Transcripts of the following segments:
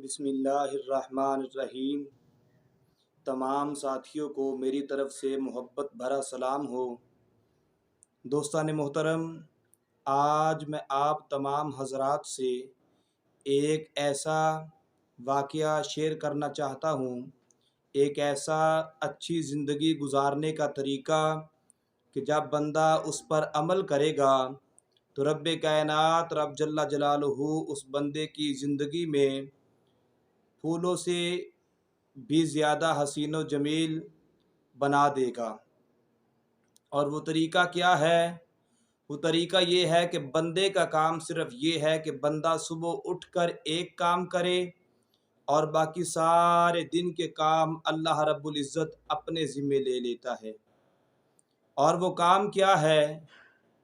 بسم اللہ الرحمن الرحیم۔ تمام ساتھیوں کو میری طرف سے محبت بھرا سلام ہو۔ دوستان محترم، آج میں آپ تمام حضرات سے ایک ایسا واقعہ شیئر کرنا چاہتا ہوں، ایک ایسا اچھی زندگی گزارنے کا طریقہ کہ جب بندہ اس پر عمل کرے گا تو رب کائنات رب جل جلالہ اس بندے کی زندگی میں پھولوں سے بھی زیادہ حسین و جمیل بنا دے گا۔ اور وہ طریقہ کیا ہے؟ وہ طریقہ یہ ہے کہ بندے کا کام صرف یہ ہے کہ بندہ صبح اٹھ کر ایک کام کرے اور باقی سارے دن کے کام اللہ رب العزت اپنے ذمے لے لیتا ہے۔ اور وہ کام کیا ہے؟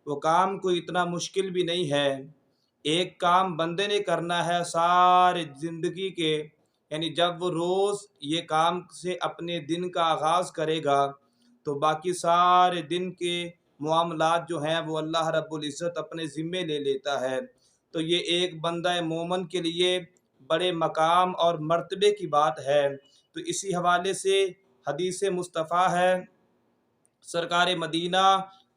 وہ کام کوئی اتنا مشکل بھی نہیں ہے۔ ایک کام بندے نے کرنا ہے سارے زندگی کے، یعنی جب وہ روز یہ کام سے اپنے دن کا آغاز کرے گا تو باقی سارے دن کے معاملات جو ہیں وہ اللہ رب العزت اپنے ذمے لے لیتا ہے۔ تو یہ ایک بندہ مومن کے لیے بڑے مقام اور مرتبے کی بات ہے۔ تو اسی حوالے سے حدیث مصطفیٰ ہے، سرکار مدینہ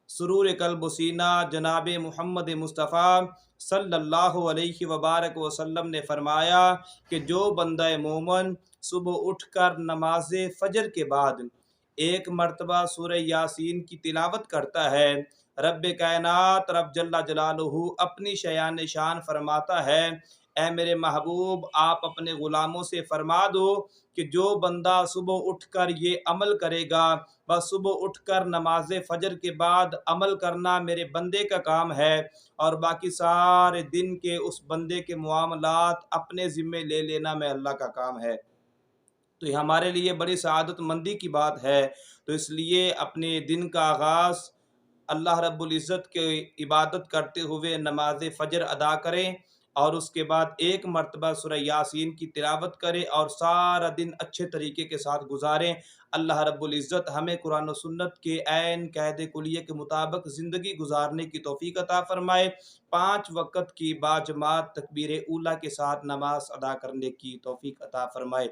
سرور قلب و سینہ جناب محمد مصطفیٰ صلی اللہ علیہ وبارک وسلم نے فرمایا کہ جو بندہ مومن صبح اٹھ کر نماز فجر کے بعد ایک مرتبہ سورہ یاسین کی تلاوت کرتا ہے، رب کائنات رب جل جلالہ اپنی شایان شان فرماتا ہے، اے میرے محبوب آپ اپنے غلاموں سے فرما دو کہ جو بندہ صبح اٹھ کر یہ عمل کرے گا، بس صبح اٹھ کر نماز فجر کے بعد عمل کرنا میرے بندے کا کام ہے اور باقی سارے دن کے اس بندے کے معاملات اپنے ذمے لے لینا میں اللہ کا کام ہے۔ تو یہ ہمارے لیے بڑی سعادت مندی کی بات ہے۔ تو اس لیے اپنے دن کا آغاز اللہ رب العزت کے عبادت کرتے ہوئے نماز فجر ادا کریں اور اس کے بعد ایک مرتبہ سورہ یاسین کی تلاوت کریں اور سارا دن اچھے طریقے کے ساتھ گزاریں۔ اللہ رب العزت ہمیں قرآن و سنت کے عین قید کلیہ کے مطابق زندگی گزارنے کی توفیق عطا فرمائے، 5 وقت کی باجماعت تکبیر اولیٰ کے ساتھ نماز ادا کرنے کی توفیق عطا فرمائے۔